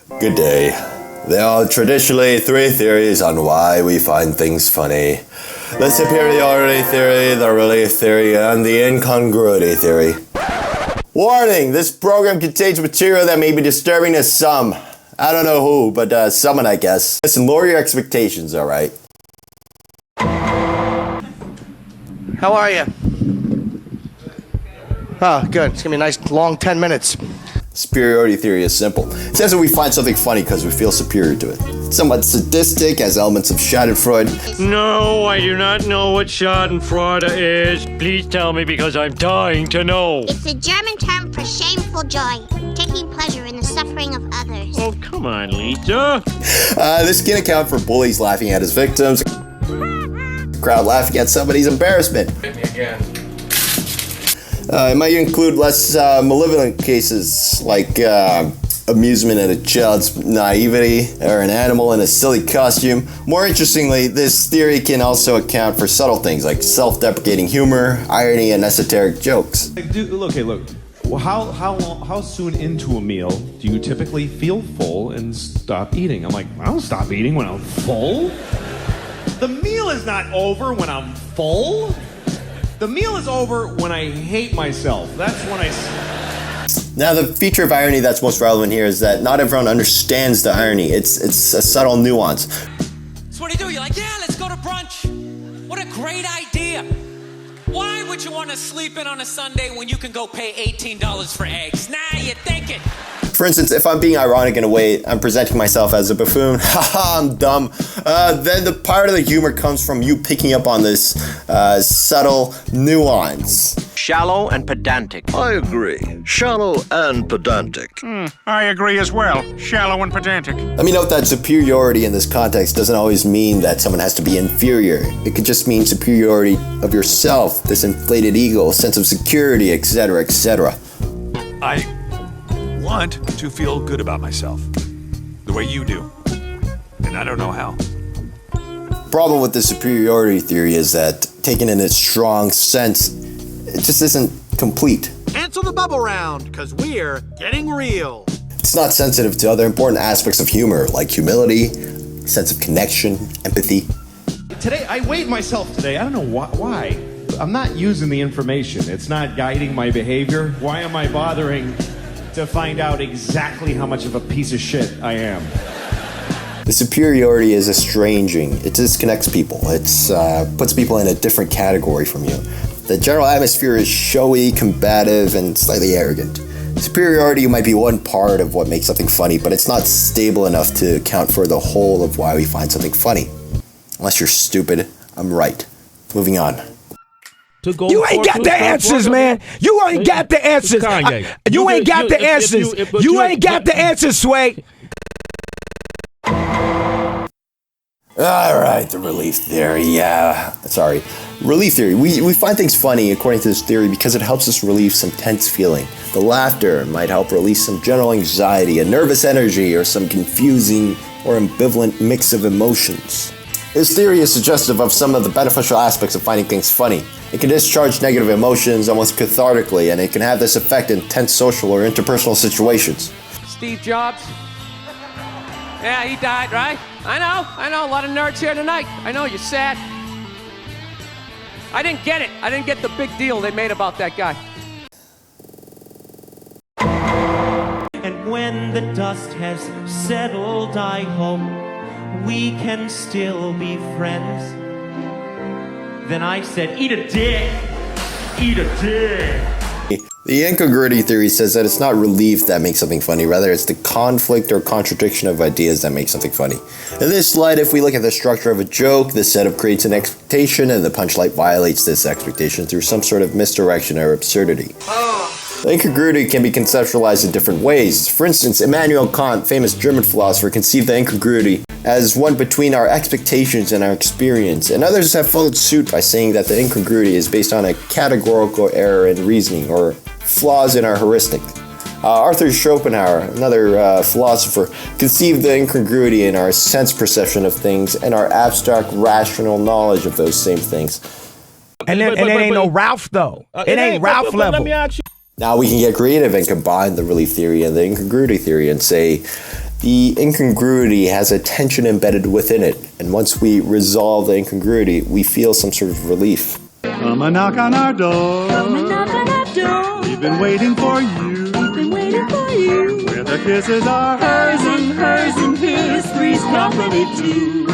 Good day. There are traditionally three theories on why we find things funny. The Superiority Theory, the Relief Theory, and the Incongruity Theory. Warning! This program contains material that may be disturbing to some. I don't know who, but someone, I guess. Listen, lower your expectations, alright? How are you? Oh, good. It's gonna be a nice long 10 minutes. Superiority theory is simple. It says that we find something funny because we feel superior to it. It's somewhat sadistic, has elements of Schadenfreude. No, I do not know what Schadenfreude is. Please tell me because I'm dying to know. It's a German term for shameful joy, taking pleasure in the suffering of others. Oh, come on, Lisa. This can account for bullies laughing at his victims, crowd laughing at somebody's embarrassment. Hit me again. It might include less malevolent cases like amusement at a child's naivety or an animal in a silly costume. More interestingly, this theory can also account for subtle things like self-deprecating humor, irony, and esoteric jokes. Look. Well, how soon into a meal do you typically feel full and stop eating? I'm like, I don't stop eating when I'm full. The meal is not over when I'm full. The meal is over when I hate myself. That's when I... Now, the feature of irony that's most relevant here is that not everyone understands the irony. It's a subtle nuance. So what do? You're like, yeah, let's go to brunch. What a great idea. Why would you want to sleep in on a Sunday when you can go pay $18 for eggs? Nah, you're thinking. For instance, if I'm being ironic in a way, I'm presenting myself as a buffoon, haha, I'm dumb, then the part of the humor comes from you picking up on this subtle nuance. Shallow and pedantic. I agree. Shallow and pedantic. I agree as well. Shallow and pedantic. Let me note that superiority in this context doesn't always mean that someone has to be inferior. It could just mean superiority of yourself, this inflated ego, sense of security, etc., etc. I want to feel good about myself. The way you do. And I don't know how. Problem with the superiority theory is that, taken in its strong sense, it just isn't complete. Cancel the bubble round, because we're getting real. It's not sensitive to other important aspects of humor, like humility, sense of connection, empathy. Today, I weighed myself today. I don't know why. I'm not using the information. It's not guiding my behavior. Why am I bothering to find out exactly how much of a piece of shit I am? The superiority is estranging. It disconnects people. It puts people in a different category from you. The general atmosphere is showy, combative, and slightly arrogant. Superiority might be one part of what makes something funny, but it's not stable enough to account for the whole of why we find something funny. Unless you're stupid, I'm right. Moving on. You ain't got the answers, man. You ain't got the answers. You ain't got the answers. You ain't got the answers, Sway. Alright, the relief theory, Relief theory. We find things funny according to this theory because it helps us relieve some tense feeling. The laughter might help release some general anxiety, a nervous energy, or some confusing or ambivalent mix of emotions. This theory is suggestive of some of the beneficial aspects of finding things funny. It can discharge negative emotions almost cathartically, and it can have this effect in tense social or interpersonal situations. Steve Jobs? Yeah, he died, right? I know, a lot of nerds here tonight. I know, you're sad. I didn't get it. I didn't get the big deal they made about that guy. And when the dust has settled, I hope we can still be friends. Then I said, eat a dick. Eat a dick. The incongruity theory says that it's not relief that makes something funny, rather it's the conflict or contradiction of ideas that makes something funny. In this light, if we look at the structure of a joke, the setup creates an expectation and the punchline violates this expectation through some sort of misdirection or absurdity. The incongruity can be conceptualized in different ways. For instance, Immanuel Kant, famous German philosopher, conceived the incongruity as one between our expectations and our experience, and others have followed suit by saying that the incongruity is based on a categorical error in reasoning or flaws in our heuristic. Arthur Schopenhauer, another philosopher, conceived the incongruity in our sense perception of things and our abstract rational knowledge of those same things. And it ain't no Ralph, though. It ain't Ralph level. Let me ask you. Now we can get creative and combine the relief theory and the incongruity theory and say The incongruity has a tension embedded within it, and once we resolve the incongruity, we feel some sort of relief. Come and knock on our door. Come and knock on our door. We've been waiting for you. We've been waiting for you. Where the kisses are hers and his, three's company too.